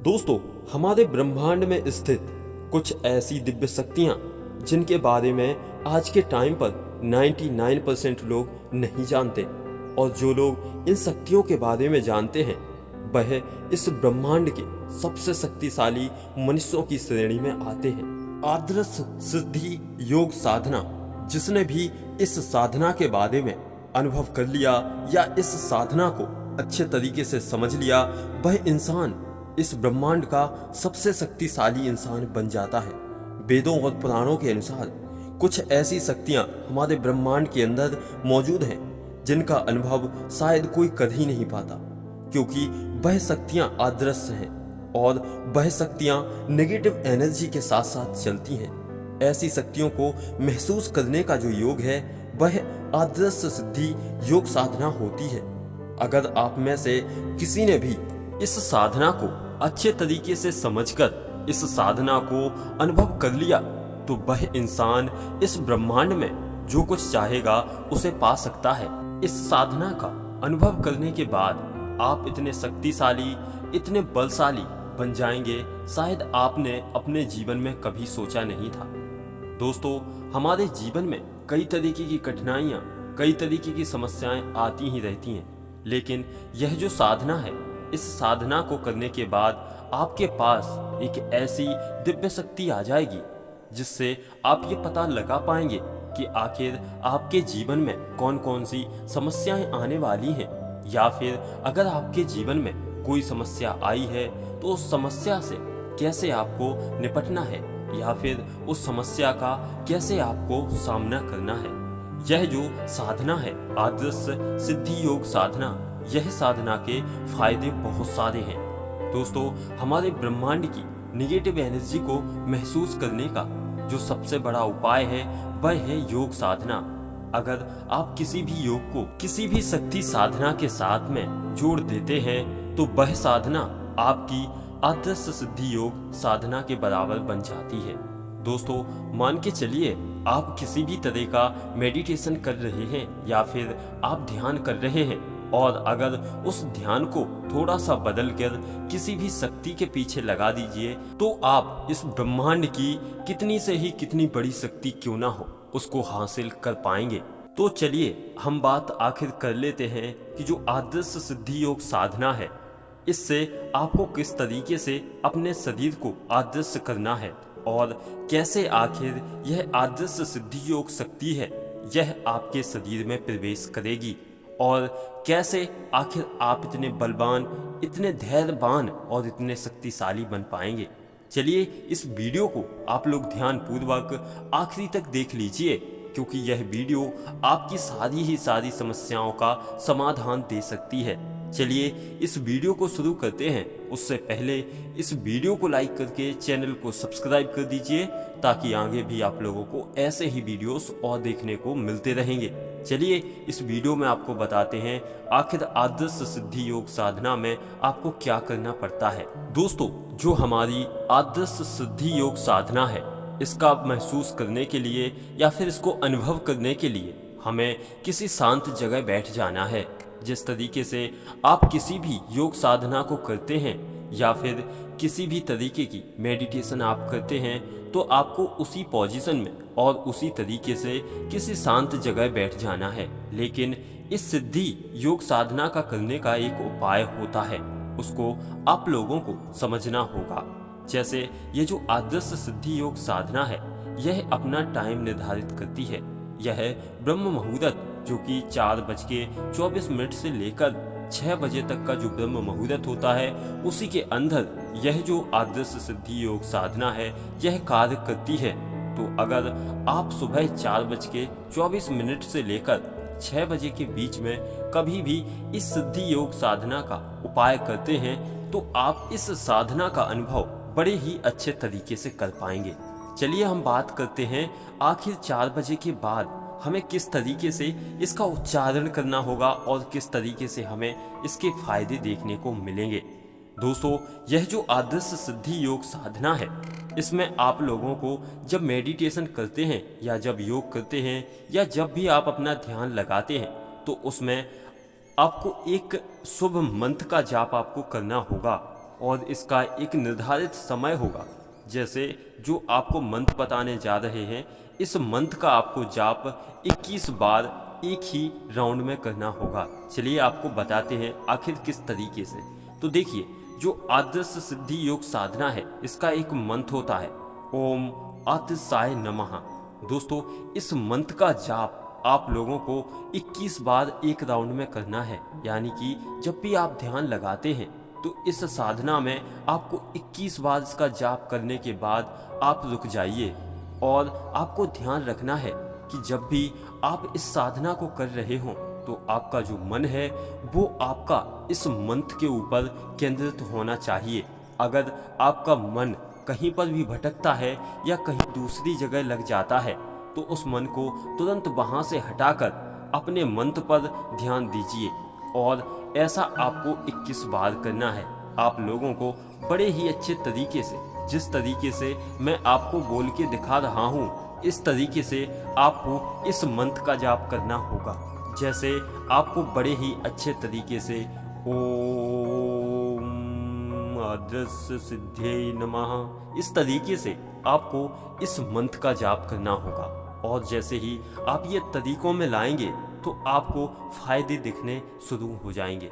दोस्तों, हमारे ब्रह्मांड में स्थित कुछ ऐसी दिव्य शक्तियां जिनके बारे में आज के टाइम पर 99% लोग नहीं जानते, और जो लोग इन शक्तियों के बारे में जानते हैं वह इस ब्रह्मांड के सबसे शक्तिशाली मनुष्यों की श्रेणी में आते हैं। आदर्श सिद्धि योग साधना, जिसने भी इस साधना के बारे में अनुभव कर लिया या इस साधना को अच्छे तरीके से समझ लिया, वह इंसान इस ब्रह्मांड का सबसे शक्तिशाली इंसान बन जाता है। वेदों और पुराणों के अनुसार कुछ ऐसी शक्तियां हमारे ब्रह्मांड के अंदर मौजूद हैं जिनका अनुभव शायद कोई कर ही नहीं पाता, क्योंकि वह शक्तियां अदृश्य हैं और वह शक्तियां नेगेटिव एनर्जी के साथ साथ चलती हैं। ऐसी शक्तियों को महसूस करने का जो योग है वह आदर्श सिद्धि योग साधना होती है। अगर आप में से किसी ने भी इस साधना को अच्छे तरीके से समझकर इस साधना को अनुभव कर लिया तो वह इंसान इस ब्रह्मांड में जो कुछ चाहेगा उसे पा सकता है। इस साधना का अनुभव करने के बाद आप इतने शक्तिशाली, इतने बलशाली बन जाएंगे, शायद आपने अपने जीवन में कभी सोचा नहीं था। दोस्तों, हमारे जीवन में कई तरीके की कठिनाइयां, कई तरीके की समस्याएं आती ही रहती हैं, लेकिन यह जो साधना है, इस साधना को करने के बाद आपके पास एक ऐसी दिव्य शक्ति आ जाएगी जिससे आप ये पता लगा पाएंगे कि आखिर आपके जीवन में कौन कौन सी समस्याएं आने वाली हैं, या फिर अगर आपके जीवन में कोई समस्या आई है तो उस समस्या से कैसे आपको निपटना है, या फिर उस समस्या का कैसे आपको सामना करना है। यह जो साधना है आदर्श सिद्धि योग साधना, यह साधना के फायदे बहुत सारे हैं। दोस्तों, हमारे ब्रह्मांड की निगेटिव एनर्जी को महसूस करने का जो सबसे बड़ा उपाय है वह है योग साधना। अगर आप किसी भी योग को किसी भी शक्ति साधना के साथ में जोड़ देते हैं तो वह साधना आपकी आदर्श सिद्धि योग साधना के बराबर बन जाती है। दोस्तों, मान के चलिए आप किसी भी तरह का मेडिटेशन कर रहे हैं या फिर आप ध्यान कर रहे हैं, और अगर उस ध्यान को थोड़ा सा बदल कर किसी भी शक्ति के पीछे लगा दीजिए तो आप इस ब्रह्मांड की कितनी से ही कितनी बड़ी शक्ति क्यों ना हो उसको हासिल कर पाएंगे। तो चलिए हम बात आखिर कर लेते हैं कि जो आदर्श सिद्धि योग साधना है, इससे आपको किस तरीके से अपने शरीर को आदर्श करना है और कैसे आखिर यह आदर्श सिद्धि योग शक्ति है यह आपके शरीर में प्रवेश करेगी, और कैसे आखिर आप इतने बलवान, इतने धैर्यवान और इतने शक्तिशाली बन पाएंगे। चलिए इस वीडियो को आप लोग ध्यान पूर्वक आखिरी तक देख लीजिए, क्योंकि यह वीडियो आपकी सारी समस्याओं का समाधान दे सकती है। चलिए इस वीडियो को शुरू करते हैं। उससे पहले इस वीडियो को लाइक करके चैनल को सब्सक्राइब कर दीजिए, ताकि आगे भी आप लोगों को ऐसे ही वीडियोस और देखने को मिलते रहेंगे। चलिए इस वीडियो में आपको बताते हैं आखिर आदर्श सिद्धि योग साधना में आपको क्या करना पड़ता है। दोस्तों, जो हमारी आदर्श सिद्धि योग साधना है, इसका महसूस करने के लिए या फिर इसको अनुभव करने के लिए हमें किसी शांत जगह बैठ जाना है। जिस तरीके से आप किसी भी योग साधना को करते हैं या फिर किसी भी तरीके की मेडिटेशन आप करते हैं, तो आपको उसी पोजीशन में और उसी तरीके से किसी शांत जगह बैठ जाना है। लेकिन इस सिद्धि योग साधना का करने का एक उपाय होता है, उसको आप लोगों को समझना होगा। जैसे ये जो आदर्श सिद्धि योग साधना है, यह अपना टाइम निर्धारित करती है। यह ब्रह्म मुहूर्त जो कि 4:24 से लेकर 6 बजे तक का जो ब्रह्म मुहूर्त होता है, उसी के अंदर यह जो आदर्श सिद्धि योग साधना है यह कार्य करती है। तो अगर आप सुबह 4:24 से लेकर 6 बजे के बीच में कभी भी इस सिद्धि योग साधना का उपाय करते हैं तो आप इस साधना का अनुभव बड़े ही अच्छे तरीके से कर पाएंगे। चलिए हम बात करते हैं आखिर 4 बजे के बाद हमें किस तरीके से इसका उच्चारण करना होगा और किस तरीके से हमें इसके फायदे देखने को मिलेंगे। दोस्तों, यह जो आदर्श सिद्धि योग साधना है, इसमें आप लोगों को जब मेडिटेशन करते हैं या जब योग करते हैं या जब भी आप अपना ध्यान लगाते हैं, तो उसमें आपको एक शुभ मंत्र का जाप आपको करना होगा। और इसका एक निर्धारित समय होगा। जैसे जो आपको मंत्र बताने जा रहे हैं, इस मंत्र का आपको जाप 21 बार एक ही राउंड में करना होगा। चलिए आपको बताते हैं आखिर किस तरीके से। तो देखिए, जो आदर्श सिद्धि योग साधना है, इसका एक मंत्र होता है, ओम आतिशाय नमः। दोस्तों, इस मंत्र का जाप आप लोगों को 21 बार एक राउंड में करना है। यानी कि जब भी आप ध्यान लगाते हैं तो इस साधना में आपको 21 बार इसका जाप करने के बाद आप रुक जाइए। और आपको ध्यान रखना है कि जब भी आप इस साधना को कर रहे हों तो आपका जो मन है वो आपका इस मंत्र के ऊपर केंद्रित होना चाहिए। अगर आपका मन कहीं पर भी भटकता है या कहीं दूसरी जगह लग जाता है तो उस मन को तुरंत वहां से हटाकर अपने मंत्र पर ध्यान दीजिए। और ऐसा आपको 21 बार करना है। आप लोगों को बड़े ही अच्छे तरीके से, जिस तरीके से मैं आपको बोल के दिखा रहा हूँ, इस तरीके से आपको इस मंत्र का जाप करना होगा। जैसे आपको बड़े ही अच्छे तरीके से ओम आदर्श सिद्धे नमः, इस तरीके से आपको इस मंत्र का जाप करना होगा। और जैसे ही आप ये तरीकों में लाएंगे तो आपको फायदे दिखने शुरू हो जाएंगे।